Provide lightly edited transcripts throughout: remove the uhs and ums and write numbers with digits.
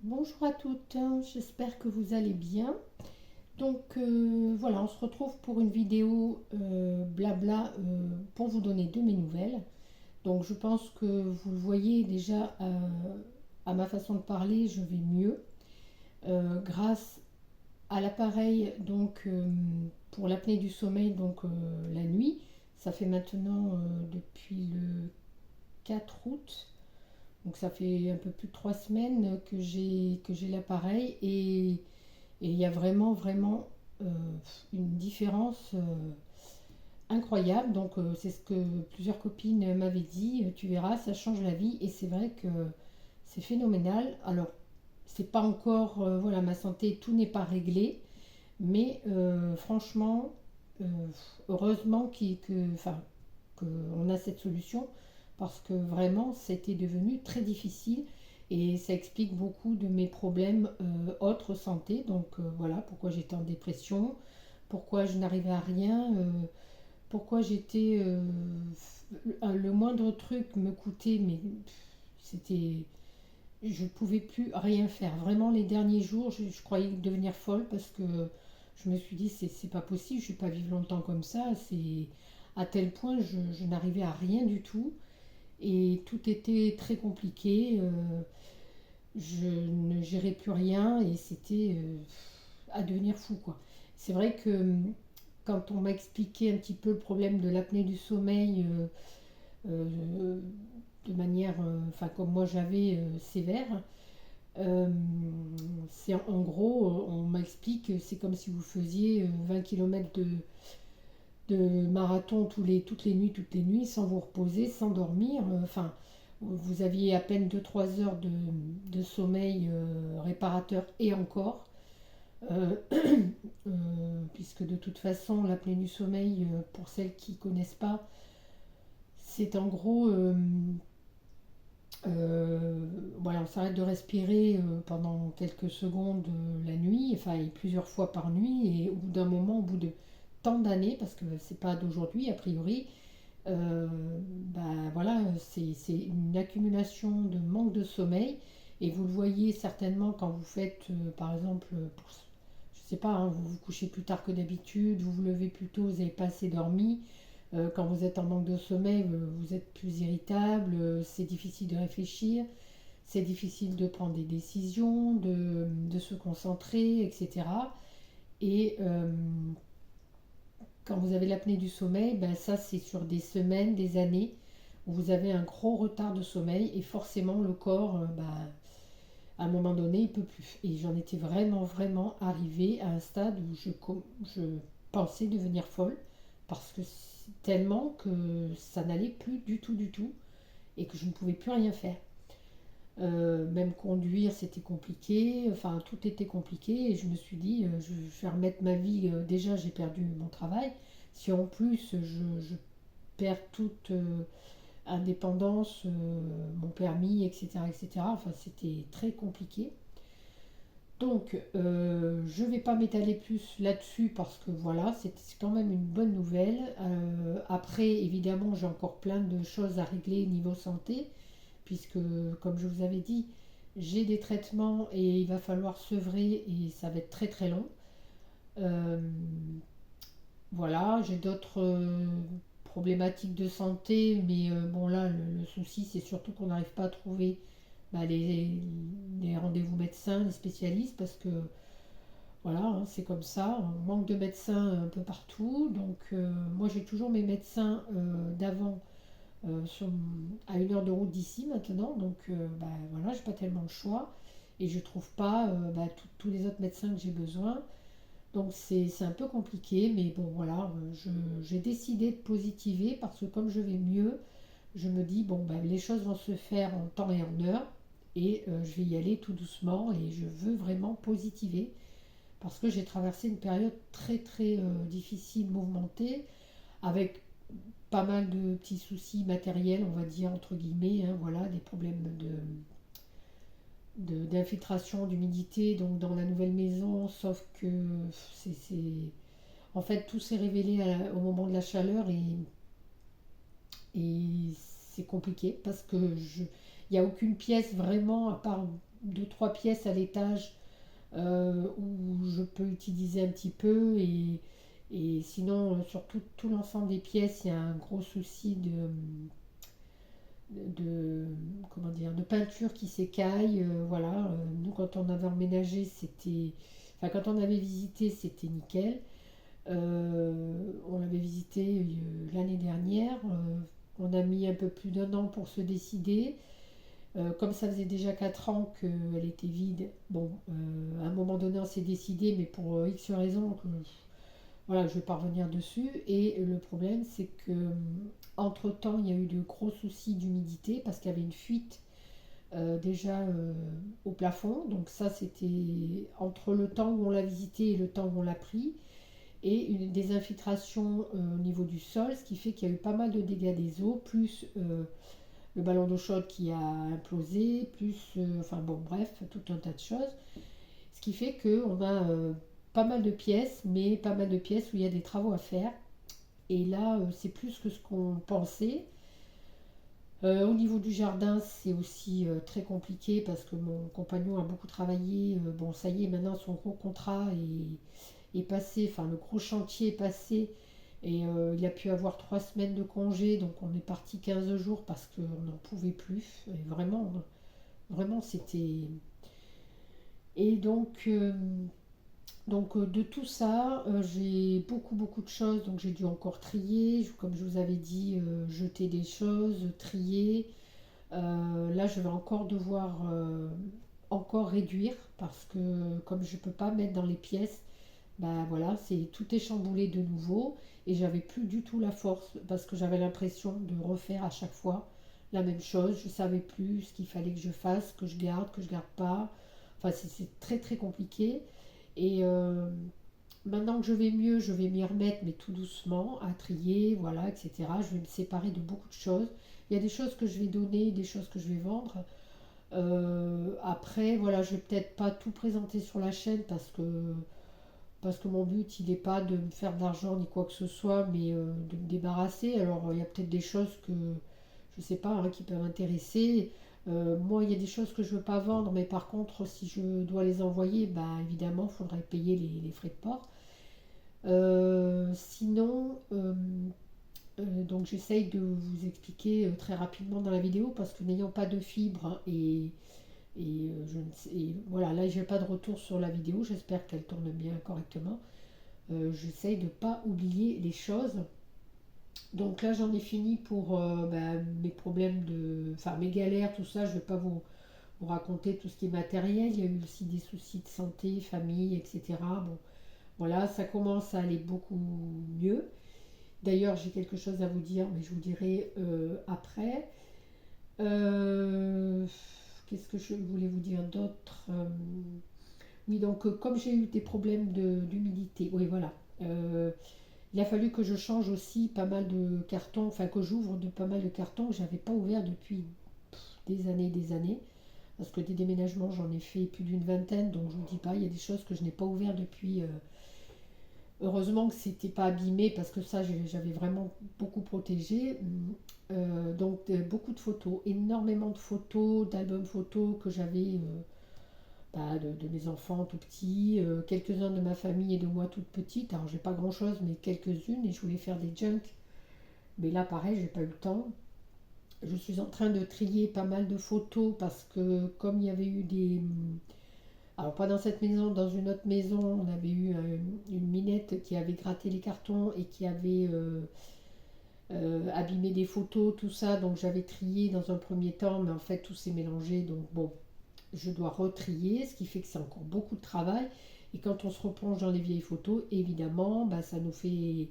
Bonjour à toutes, j'espère que vous allez bien. Donc voilà, on se retrouve pour une vidéo blabla pour vous donner de mes nouvelles. Donc je pense que vous le voyez déjà à ma façon de parler, je vais mieux grâce à l'appareil donc pour l'apnée du sommeil donc la nuit. Ça fait maintenant depuis le 4 août. Donc ça fait un peu plus de 3 semaines que j'ai l'appareil et il y a vraiment euh, une différence incroyable. Donc c'est ce que plusieurs copines m'avaient dit. Tu verras, ça change la vie et c'est vrai que c'est phénoménal. Alors c'est pas encore, voilà, ma santé, tout n'est pas réglé, mais franchement, euh, heureusement enfin, qu'on a cette solution parce que vraiment c'était devenu très difficile et ça explique beaucoup de mes problèmes autres santé. Donc voilà pourquoi j'étais en dépression, pourquoi je n'arrivais à rien, pourquoi j'étais le moindre truc me coûtait, mais c'était, je ne pouvais plus rien faire. Vraiment les derniers jours, je croyais devenir folle parce que je me suis dit c'est pas possible, je ne vais pas vivre longtemps comme ça. C'est à tel point je n'arrivais à rien du tout et tout était très compliqué. Je ne gérais plus rien et c'était à devenir fou quoi. C'est vrai que quand on m'a expliqué un petit peu le problème de l'apnée du sommeil euh, de manière, enfin comme moi j'avais sévère, euh, c'est en gros, on m'explique que c'est comme si vous faisiez 20 km de marathon toutes les nuits, sans vous reposer, sans dormir. Enfin, vous aviez à peine 2 3 heures de sommeil réparateur et encore. Euh, puisque de toute façon, l'apnée du sommeil, pour celles qui ne connaissent pas, c'est en gros, voilà, on s'arrête de respirer pendant quelques secondes la nuit, enfin et plusieurs fois par nuit, et au bout d'un moment, au bout de tant d'années, parce que c'est pas d'aujourd'hui a priori, euh, bah voilà, c'est une accumulation de manque de sommeil, et vous le voyez certainement quand vous faites, par exemple, je sais pas, hein, vous vous couchez plus tard que d'habitude, vous vous levez plus tôt, vous n'avez pas assez dormi. Quand vous êtes en manque de sommeil, vous êtes plus irritable, c'est difficile de réfléchir, c'est difficile de prendre des décisions, de se concentrer, etc. Et quand vous avez l'apnée du sommeil, ben ça c'est sur des semaines, des années, où vous avez un gros retard de sommeil et forcément le corps, ben, à un moment donné, il peut plus. Et j'en étais vraiment arrivée à un stade où je pensais devenir folle parce que tellement que ça n'allait plus du tout et que je ne pouvais plus rien faire. Même conduire, c'était compliqué. Enfin, tout était compliqué. Et je me suis dit, je vais remettre ma vie. Déjà, j'ai perdu mon travail. Si en plus, je perds toute indépendance, mon permis, etc., etc. Enfin, c'était très compliqué. Donc, je ne vais pas m'étaler plus là-dessus parce que voilà, c'est quand même une bonne nouvelle. Après, évidemment, j'ai encore plein de choses à régler niveau santé, puisque, comme je vous avais dit, j'ai des traitements et il va falloir sevrer et ça va être très long. Euh, voilà, j'ai d'autres problématiques de santé, mais bon là, le souci, c'est surtout qu'on n'arrive pas à trouver bah, les rendez-vous médecins, les spécialistes, parce que voilà, hein, c'est comme ça, on manque de médecins un peu partout. Donc moi j'ai toujours mes médecins d'avant sur, à 1 heure de route d'ici maintenant. Donc bah, voilà, j'ai pas tellement le choix. Et je trouve pas bah, tous les autres médecins que j'ai besoin. Donc c'est un peu compliqué, mais bon voilà, j'ai décidé de positiver parce que comme je vais mieux, je me dis bon bah, les choses vont se faire en temps et en heure et je vais y aller tout doucement et je veux vraiment positiver parce que j'ai traversé une période très difficile, mouvementée, avec pas mal de petits soucis matériels, on va dire, entre guillemets, hein, voilà, des problèmes d'infiltration, d'humidité, donc dans la nouvelle maison, sauf que en fait, tout s'est révélé au moment de la chaleur et c'est compliqué parce que il n'y a aucune pièce vraiment, à part 2-3 pièces à l'étage où je peux utiliser un petit peu et sinon sur tout l'ensemble des pièces il y a un gros souci de comment dire de peinture qui s'écaille. Voilà, nous quand on avait emménagé c'était, enfin quand on avait visité c'était nickel. On l'avait visité l'année dernière. On a mis un peu plus d'un an pour se décider. Comme ça faisait déjà 4 ans qu'elle était vide, bon, à un moment donné on s'est décidé, mais pour X raisons, voilà, je vais pas revenir dessus. Et le problème c'est que entre-temps il y a eu de gros soucis d'humidité parce qu'il y avait une fuite déjà au plafond. Donc ça c'était entre le temps où on l'a visité et le temps où on l'a pris. Et des infiltrations au niveau du sol, ce qui fait qu'il y a eu pas mal de dégâts des eaux, plus le ballon d'eau chaude qui a implosé, plus, enfin bon, bref, tout un tas de choses. Ce qui fait qu'on a pas mal de pièces, mais pas mal de pièces où il y a des travaux à faire. Et là, c'est plus que ce qu'on pensait. Au niveau du jardin, c'est aussi très compliqué parce que mon compagnon a beaucoup travaillé. Bon, ça y est, maintenant son gros contrat est passé, enfin le gros chantier est passé. Et il a pu avoir 3 semaines de congé, donc on est parti 15 jours parce qu'on n'en pouvait plus. Et vraiment, vraiment c'était. Et de tout ça, j'ai beaucoup de choses, donc j'ai dû encore trier, comme je vous avais dit, jeter des choses, trier. Là, je vais encore devoir encore réduire parce que comme je ne peux pas mettre dans les pièces, bah voilà, tout est chamboulé de nouveau et j'avais plus du tout la force parce que j'avais l'impression de refaire à chaque fois la même chose. Je savais plus ce qu'il fallait que je fasse, que je garde pas. Enfin, c'est très très compliqué. Et maintenant que je vais mieux, je vais m'y remettre, mais tout doucement, à trier, voilà, etc. Je vais me séparer de beaucoup de choses. Il y a des choses que je vais donner, des choses que je vais vendre. Après, voilà, je vais peut-être pas tout présenter sur la chaîne parce que mon but, il n'est pas de me faire de l'argent ni quoi que ce soit, mais de me débarrasser. Alors, il y a peut-être des choses que, je ne sais pas, hein, qui peuvent m'intéresser. Moi, il y a des choses que je ne veux pas vendre, mais par contre, si je dois les envoyer, bah, évidemment, il faudrait payer les frais de port. Sinon, donc j'essaye de vous expliquer très rapidement dans la vidéo, parce que n'ayant pas de fibre hein, je ne sais, et voilà, là j'ai pas de retour sur la vidéo, j'espère qu'elle tourne bien correctement. J'essaye de ne pas oublier les choses. Donc là j'en ai fini pour mes problèmes enfin mes galères, tout ça. Je vais pas vous raconter tout ce qui est matériel. Il y a eu aussi des soucis de santé, famille, etc. Bon, voilà, ça commence à aller beaucoup mieux. D'ailleurs, j'ai quelque chose à vous dire, mais je vous dirai après. Euh, Qu'est-ce que je voulais vous dire d'autre? Oui, donc comme j'ai eu des problèmes d'humidité, oui, voilà. Il a fallu que je change aussi pas mal de cartons, enfin que j'ouvre de pas mal de cartons que j'avais pas ouvert depuis des années. Parce que des déménagements, j'en ai fait plus d'une vingtaine, donc je vous dis pas, il y a des choses que je n'ai pas ouvert depuis. Heureusement que c'était pas abîmé parce que ça, j'avais vraiment beaucoup protégé. Donc beaucoup de photos, énormément de photos, d'albums photos que j'avais de mes enfants tout petits, quelques-uns de ma famille et de moi toute petite. Alors j'ai pas grand-chose, mais quelques-unes et je voulais faire des junks. Mais là, pareil, j'ai pas eu le temps. Je suis en train de trier pas mal de photos parce que comme il y avait eu des... Alors pas dans cette maison, dans une autre maison, on avait eu une minette qui avait gratté les cartons et qui avait abîmé des photos, tout ça. Donc j'avais trié dans un premier temps, mais en fait tout s'est mélangé. Donc bon, je dois retrier, ce qui fait que c'est encore beaucoup de travail. Et quand on se replonge dans les vieilles photos, évidemment, bah, ça nous fait...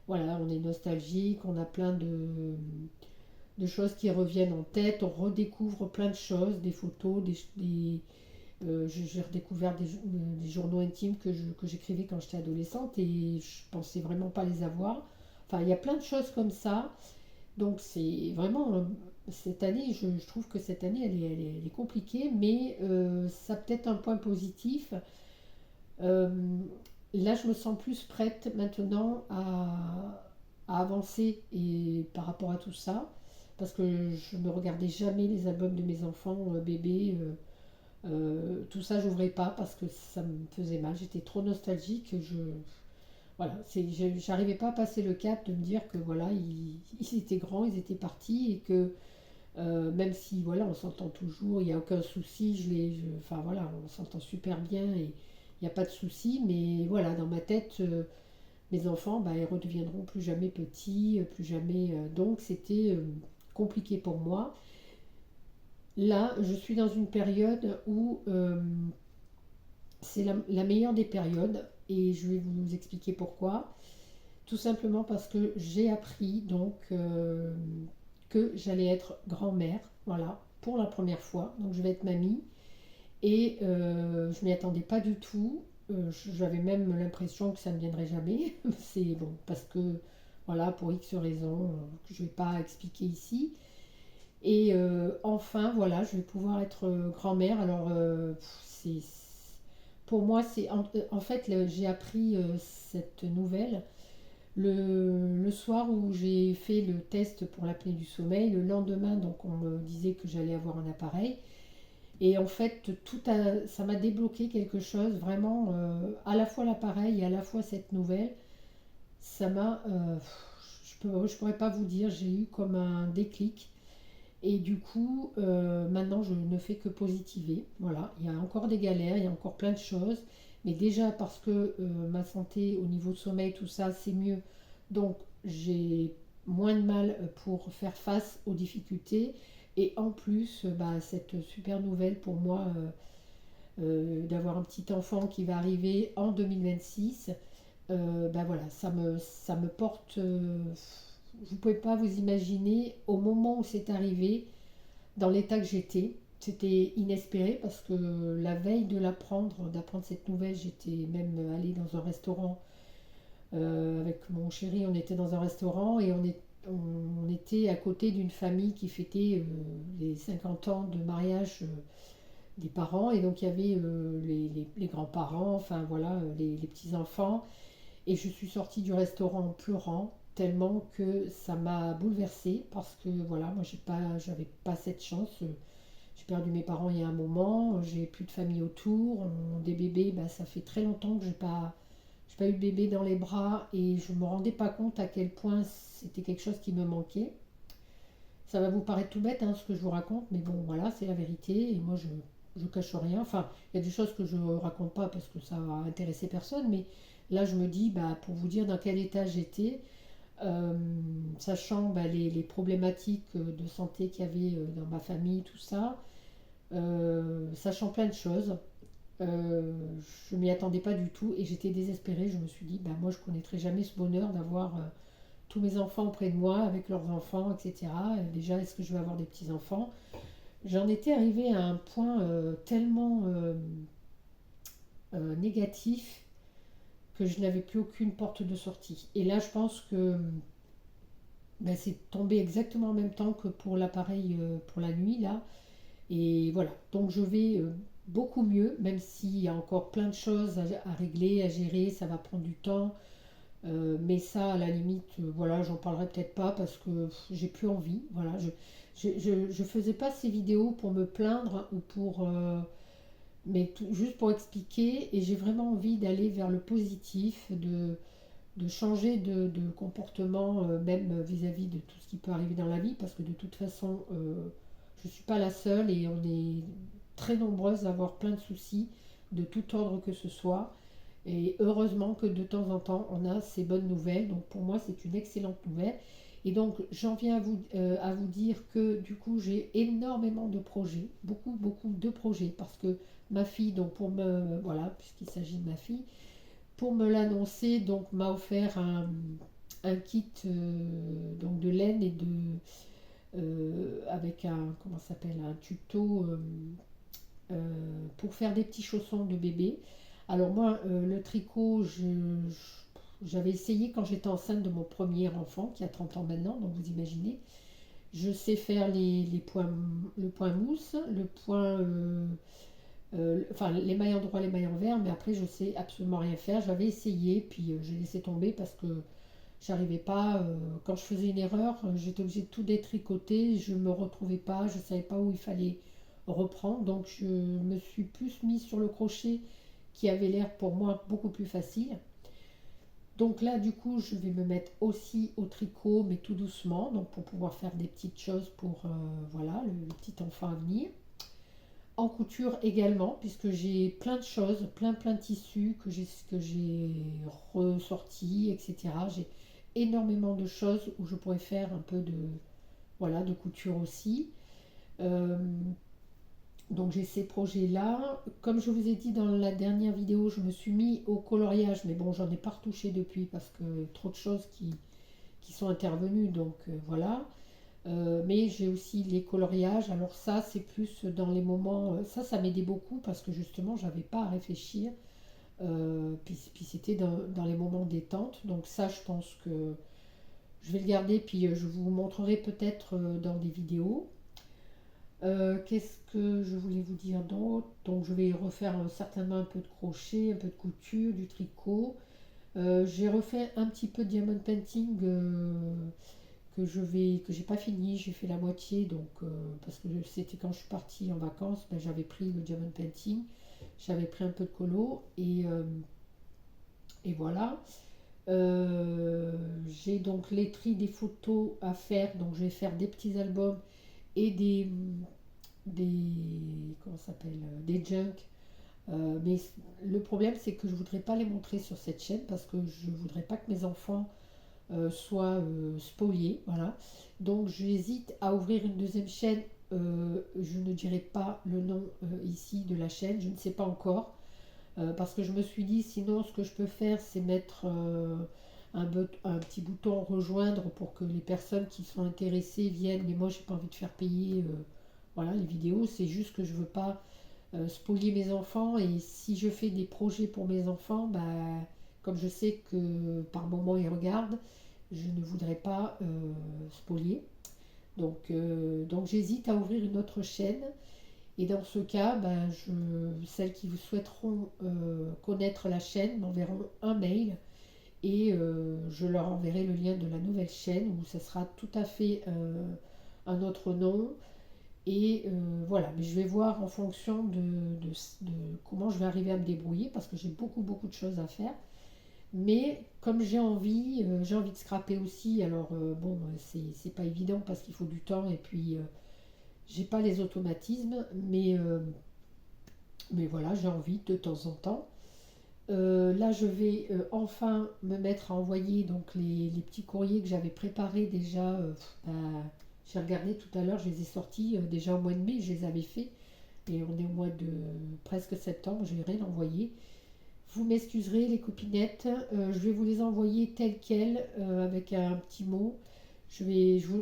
Voilà, on est nostalgique, on a plein de choses qui reviennent en tête, on redécouvre plein de choses, des photos, j'ai redécouvert des journaux intimes que j'écrivais quand j'étais adolescente et je pensais vraiment pas les avoir. Enfin, il y a plein de choses comme ça. Donc c'est vraiment cette année, je trouve que cette année elle est compliquée, mais ça a peut-être un point positif. Euh, Là, je me sens plus prête maintenant à avancer et par rapport à tout ça, parce que je ne regardais jamais les albums de mes enfants bébés. Tout ça, j'ouvrais pas parce que ça me faisait mal. J'étais trop nostalgique. Voilà, j'arrivais pas à passer le cap de me dire que voilà, ils étaient grands, ils étaient partis et que même si voilà, on s'entend toujours, il n'y a aucun souci, enfin voilà, on s'entend super bien et il n'y a pas de souci, mais voilà, dans ma tête, mes enfants, bah, ils redeviendront plus jamais petits, plus jamais. Donc c'était compliqué pour moi. Là, je suis dans une période où c'est la meilleure des périodes et je vais vous expliquer pourquoi. Tout simplement parce que j'ai appris donc que j'allais être grand-mère, voilà, pour la première fois. Donc je vais être mamie et je m'y attendais pas du tout. J'avais même l'impression que ça ne viendrait jamais. C'est bon parce que voilà, pour X raisons que je ne vais pas expliquer ici. Et enfin, voilà, je vais pouvoir être grand-mère. Alors, c'est, pour moi, en fait, j'ai appris cette nouvelle le soir où j'ai fait le test pour l'apnée du sommeil. Le lendemain, donc, on me disait que j'allais avoir un appareil. Et en fait, ça m'a débloqué quelque chose, vraiment, à la fois l'appareil et à la fois cette nouvelle. Ça m'a, je pourrais pas vous dire, j'ai eu comme un déclic. Et du coup, maintenant, je ne fais que positiver. Voilà, il y a encore des galères, il y a encore plein de choses. Mais déjà parce que ma santé au niveau de sommeil, tout ça, c'est mieux. Donc, j'ai moins de mal pour faire face aux difficultés. Et en plus, bah, cette super nouvelle pour moi d'avoir un petit enfant qui va arriver en 2026, bah voilà, ça me porte. Vous ne pouvez pas vous imaginer au moment où c'est arrivé, dans l'état que j'étais. C'était inespéré parce que la veille d'apprendre cette nouvelle, j'étais même allée dans un restaurant avec mon chéri. On était dans un restaurant et on était à côté d'une famille qui fêtait les 50 ans de mariage des parents. Et donc il y avait les grands-parents, enfin voilà, les petits-enfants. Et je suis sortie du restaurant en pleurant tellement que ça m'a bouleversée parce que voilà, moi j'avais pas cette chance. J'ai perdu mes parents il y a un moment, j'ai plus de famille autour, des bébés, bah, ça fait très longtemps que j'ai pas eu de bébé dans les bras et je me rendais pas compte à quel point c'était quelque chose qui me manquait. Ça va vous paraître tout bête, hein, ce que je vous raconte, mais bon voilà, c'est la vérité et moi je cache rien. Enfin, il y a des choses que je raconte pas parce que ça va intéresser personne, mais là je me dis, bah, pour vous dire dans quel état j'étais, euh, sachant bah, les problématiques de santé qu'il y avait dans ma famille, tout ça, sachant plein de choses, je m'y attendais pas du tout et j'étais désespérée. Je me suis dit, bah, moi je connaîtrai jamais ce bonheur d'avoir tous mes enfants auprès de moi avec leurs enfants, etc. Déjà, est-ce que je vais avoir des petits-enfants? J'en étais arrivée à un point tellement négatif que je n'avais plus aucune porte de sortie. Et là, je pense que ben, c'est tombé exactement en même temps que pour l'appareil pour la nuit, là. Et voilà, donc je vais beaucoup mieux, même s'il y a encore plein de choses à régler, à gérer, ça va prendre du temps. Mais ça, à la limite, voilà, j'en parlerai peut-être pas parce que j'ai plus envie. Voilà, je faisais pas ces vidéos pour me plaindre ou pour, mais juste pour expliquer. Et j'ai vraiment envie d'aller vers le positif, de changer de comportement, même vis-à-vis de tout ce qui peut arriver dans la vie, parce que de toute façon, je ne suis pas la seule et on est très nombreuses à avoir plein de soucis de tout ordre que ce soit. Et heureusement que de temps en temps, on a ces bonnes nouvelles. Donc pour moi, c'est une excellente nouvelle. Et donc j'en viens à vous dire que du coup, j'ai énormément de projets, beaucoup, beaucoup de projets, parce que ma fille, donc voilà, puisqu'il s'agit de ma fille, pour me l'annoncer, donc m'a offert un kit donc de laine et avec un, comment ça s'appelle, un tuto pour faire des petits chaussons de bébé. Alors moi, le tricot, j'avais essayé quand j'étais enceinte de mon premier enfant, qui a 30 ans maintenant, donc vous imaginez. Je sais faire le point mousse, le point, enfin les mailles en droit, les mailles en vert, mais après je sais absolument rien faire. J'avais essayé, puis j'ai laissé tomber parce que j'arrivais pas. Quand je faisais une erreur, j'étais obligée de tout détricoter, je me retrouvais pas, je savais pas où il fallait reprendre. Donc je me suis plus mise sur le crochet qui avait l'air pour moi beaucoup plus facile. Donc là, du coup, je vais me mettre aussi au tricot, mais tout doucement, donc pour pouvoir faire des petites choses pour voilà, le petit enfant à venir. En couture également, puisque j'ai plein de choses, plein de tissus que j'ai ressortis, etc. J'ai énormément de choses où je pourrais faire un peu de, voilà, de couture aussi. Euh, donc j'ai ces projets-là. Comme je vous ai dit dans la dernière vidéo, je me suis mis au coloriage, mais bon, j'en ai pas retouché depuis parce que trop de choses qui sont intervenues, donc voilà. Mais j'ai aussi les coloriages. Alors ça, c'est plus dans les moments. Ça m'aidait beaucoup parce que justement, j'avais pas à réfléchir. Puis c'était dans les moments détente. Donc ça, je pense que je vais le garder. Puis je vous montrerai peut-être dans des vidéos. Qu'est-ce que je voulais vous dire d'autre? Donc je vais refaire certainement un peu de crochet, un peu de couture, du tricot. J'ai refait un petit peu de diamond painting que j'ai pas fini, j'ai fait la moitié, donc parce que c'était quand je suis partie en vacances, ben, j'avais pris le diamond painting, j'avais pris un peu de colo et voilà. J'ai donc les tri des photos à faire, donc je vais faire des petits albums et des comment ça s'appelle, des junks. Mais le problème c'est que je voudrais pas les montrer sur cette chaîne parce que je voudrais pas que mes enfants soit spolié. Voilà. Donc j'hésite à ouvrir une deuxième chaîne. Je ne dirai pas le nom ici de la chaîne, je ne sais pas encore. Parce que je me suis dit, sinon ce que je peux faire, c'est mettre un petit bouton rejoindre pour que les personnes qui sont intéressées viennent. Mais moi, j'ai pas envie de faire payer voilà, les vidéos. C'est juste que je veux pas spolier mes enfants. Et si je fais des projets pour mes enfants, bah, comme je sais que par moment ils regardent, je ne voudrais pas spolier. Donc j'hésite à ouvrir une autre chaîne. Et dans ce cas, ben, celles qui vous souhaiteront connaître la chaîne m'enverront un mail et je leur enverrai le lien de la nouvelle chaîne où ça sera tout à fait un autre nom. Et voilà, mais je vais voir en fonction de comment je vais arriver à me débrouiller parce que j'ai beaucoup de choses à faire. Mais comme j'ai envie de scraper aussi, alors bon, c'est pas évident parce qu'il faut du temps et puis j'ai pas les automatismes, mais voilà, j'ai envie de temps en temps. Là, je vais enfin me mettre à envoyer donc les petits courriers que j'avais préparés déjà. Bah, j'ai regardé tout à l'heure, je les ai sortis déjà au mois de mai, je les avais faits. Et on est au mois de presque septembre, je vais rien envoyer. Vous m'excuserez les copinettes, je vais vous les envoyer telles quelles avec un petit mot.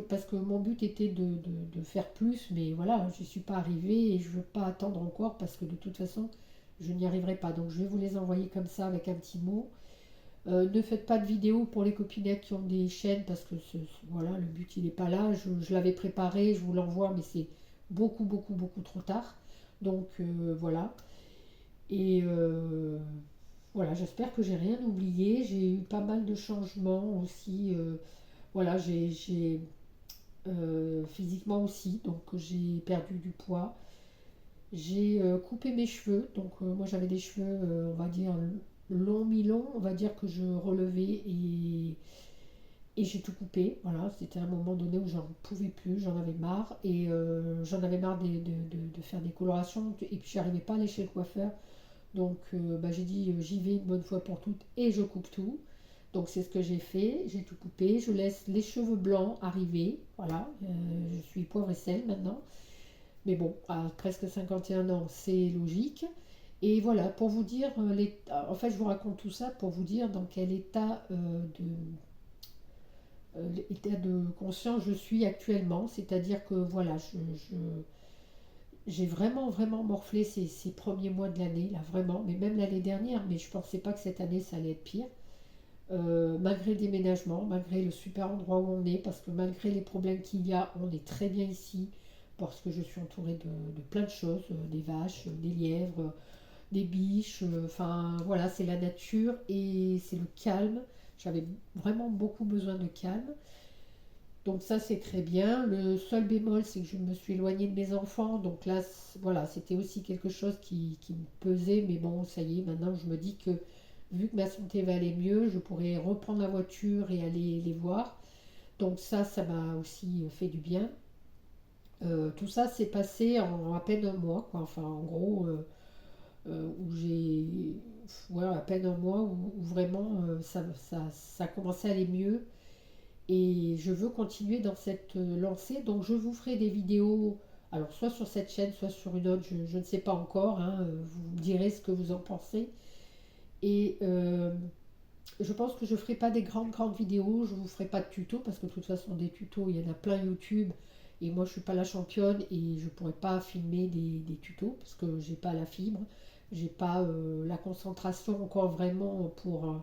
Parce que mon but était de faire plus, mais voilà, je ne suis pas arrivée et je ne veux pas attendre encore parce que de toute façon, je n'y arriverai pas. Donc je vais vous les envoyer comme ça avec un petit mot. Ne faites pas de vidéo pour les copinettes qui ont des chaînes parce que voilà, le but il n'est pas là. Je l'avais préparé, je vous l'envoie, mais c'est beaucoup trop tard. Donc voilà. Et voilà, j'espère que j'ai rien oublié. J'ai eu pas mal de changements aussi. Voilà, j'ai physiquement aussi, donc j'ai perdu du poids. J'ai coupé mes cheveux, donc moi j'avais des cheveux, on va dire, longs, mi-longs, on va dire que je relevais et j'ai tout coupé. Voilà, c'était un moment donné où j'en pouvais plus, j'en avais marre et j'en avais marre de faire des colorations et puis j'arrivais pas à aller chez le coiffeur. Donc bah, j'ai dit j'y vais une bonne fois pour toutes et je coupe tout. Donc c'est ce que j'ai fait, j'ai tout coupé, je laisse les cheveux blancs arriver, voilà, je suis poivre et sel maintenant. Mais bon, à presque 51 ans, c'est logique. Et voilà, pour vous dire, en fait je vous raconte tout ça pour vous dire dans quel état de conscience je suis actuellement. C'est-à-dire que voilà, j'ai vraiment morflé ces premiers mois de l'année, là vraiment, mais même l'année dernière, mais je ne pensais pas que cette année ça allait être pire. Malgré le déménagement, malgré le super endroit où on est, parce que malgré les problèmes qu'il y a, on est très bien ici, parce que je suis entourée de plein de choses, des vaches, des lièvres, des biches, enfin voilà, c'est la nature et c'est le calme. J'avais vraiment beaucoup besoin de calme. Donc ça c'est très bien. Le seul bémol c'est que je me suis éloignée de mes enfants. Donc là voilà, c'était aussi quelque chose qui me pesait. Mais bon, ça y est, maintenant je me dis que vu que ma santé va aller mieux, je pourrais reprendre la voiture et aller les voir. Donc ça m'a aussi fait du bien. Tout ça s'est passé en à peine un mois, quoi. Enfin en gros, où j'ai... Ouais, à peine un mois où vraiment ça commençait à aller mieux. Et je veux continuer dans cette lancée. Donc je vous ferai des vidéos, alors soit sur cette chaîne, soit sur une autre, je ne sais pas encore, hein, vous me direz ce que vous en pensez. Et je pense que je ne ferai pas des grandes vidéos, je ne vous ferai pas de tutos, parce que de toute façon des tutos, il y en a plein YouTube. Et moi je ne suis pas la championne et je ne pourrais pas filmer des tutos, parce que j'ai pas la fibre, j'ai pas la concentration encore vraiment pour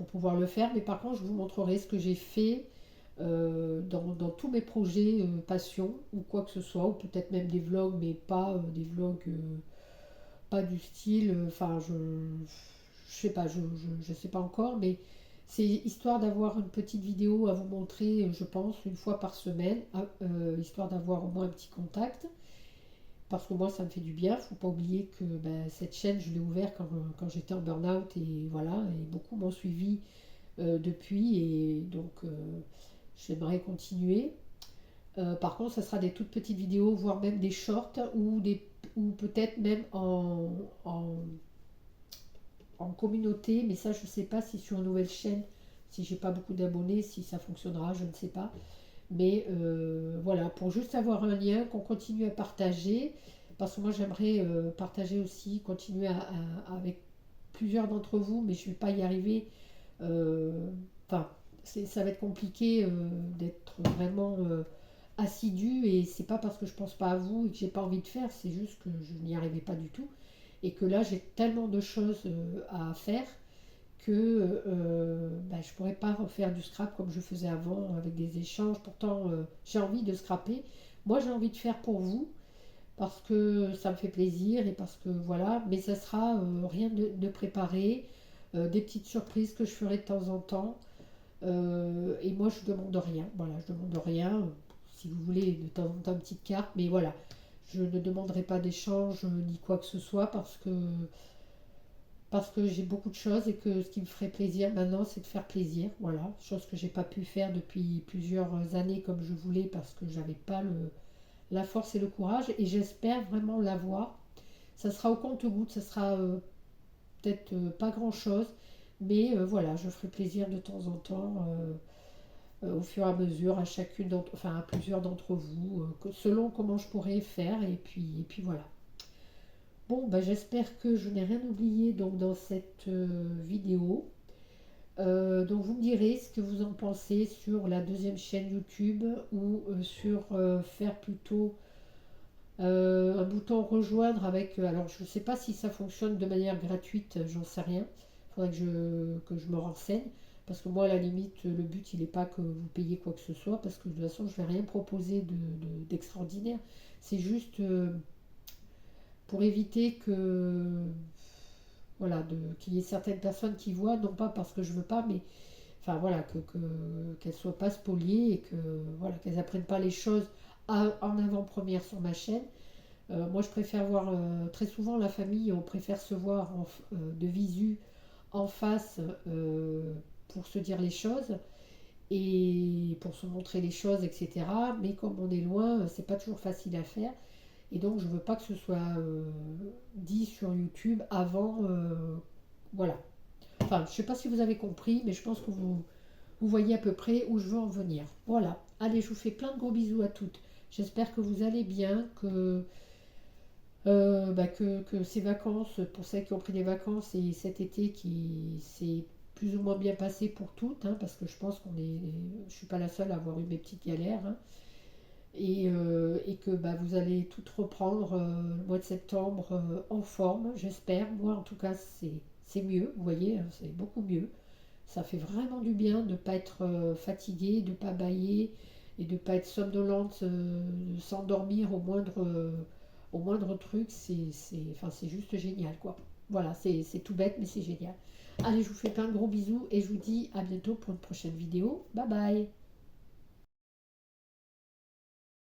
pouvoir le faire. Mais par contre, je vous montrerai ce que j'ai fait dans tous mes projets passion ou quoi que ce soit, ou peut-être même des vlogs, mais pas des vlogs, pas du style, enfin, je sais pas, je sais pas encore, mais c'est histoire d'avoir une petite vidéo à vous montrer, je pense, une fois par semaine, histoire d'avoir au moins un petit contact. Parce que moi, ça me fait du bien. Faut pas oublier que ben, cette chaîne, je l'ai ouverte quand j'étais en burn-out et voilà, et beaucoup m'ont suivi depuis et donc j'aimerais continuer. Par contre, ça sera des toutes petites vidéos, voire même des shorts ou peut-être même en communauté, mais ça je ne sais pas si sur une nouvelle chaîne, si j'ai pas beaucoup d'abonnés, si ça fonctionnera, je ne sais pas. Mais voilà, pour juste avoir un lien, qu'on continue à partager, parce que moi j'aimerais partager aussi, continuer avec plusieurs d'entre vous, mais je ne vais pas y arriver. Enfin, ça va être compliqué d'être vraiment assidu et c'est pas parce que je pense pas à vous et que j'ai pas envie de faire, c'est juste que je n'y arrivais pas du tout et que là j'ai tellement de choses à faire que bah, je pourrais pas refaire du scrap comme je faisais avant avec des échanges. Pourtant, j'ai envie de scraper. Moi, j'ai envie de faire pour vous parce que ça me fait plaisir et parce que voilà, mais ça sera rien de préparé, des petites surprises que je ferai de temps en temps. Et moi, je demande rien. Voilà, je demande rien. Si vous voulez, de temps en temps, une petite carte, mais voilà, je ne demanderai pas d'échange ni quoi que ce soit parce que j'ai beaucoup de choses et que ce qui me ferait plaisir maintenant, c'est de faire plaisir. Voilà, chose que j'ai pas pu faire depuis plusieurs années comme je voulais parce que j'avais pas la force et le courage. Et j'espère vraiment l'avoir. Ça sera au compte-gouttes, ça sera peut-être pas grand-chose, mais voilà, je ferai plaisir de temps en temps. Au fur et à mesure à enfin à plusieurs d'entre vous, selon comment je pourrais faire, et puis voilà. Bon, bah, j'espère que je n'ai rien oublié donc dans cette vidéo. Donc vous me direz ce que vous en pensez sur la deuxième chaîne YouTube ou sur faire plutôt un bouton rejoindre avec... alors je ne sais pas si ça fonctionne de manière gratuite, j'en sais rien. Il faudrait que je me renseigne. Parce que moi, à la limite, le but, il n'est pas que vous payiez quoi que ce soit, parce que de toute façon, je ne vais rien proposer d'extraordinaire. C'est juste pour éviter que, voilà, qu'il y ait certaines personnes qui voient, non pas parce que je veux pas, mais enfin voilà, qu'elles ne soient pas spoliées et que voilà, qu'elles n'apprennent pas les choses en avant-première sur ma chaîne. Moi, je préfère voir très souvent la famille, on préfère se voir de visu en face pour se dire les choses et pour se montrer les choses, etc. Mais comme on est loin, c'est pas toujours facile à faire. Et donc, je veux pas que ce soit dit sur YouTube avant. Voilà. Enfin, je sais pas si vous avez compris, mais je pense que vous voyez à peu près où je veux en venir. Voilà. Allez, je vous fais plein de gros bisous à toutes. J'espère que vous allez bien, que ces vacances, pour celles qui ont pris des vacances et cet été qui s'est plus ou moins bien passé pour toutes, hein, parce que je pense je suis pas la seule à avoir eu mes petites galères, hein, et que bah, vous allez toutes reprendre le mois de septembre en forme, j'espère. Moi en tout cas c'est mieux, vous voyez, hein, c'est beaucoup mieux. Ça fait vraiment du bien de ne pas être fatiguée, de ne pas bâiller et de ne pas être somnolente, de s'endormir au moindre truc. Enfin, c'est juste génial, quoi. Voilà, c'est tout bête, mais c'est génial. Allez, je vous fais plein de gros bisous et je vous dis à bientôt pour une prochaine vidéo. Bye bye!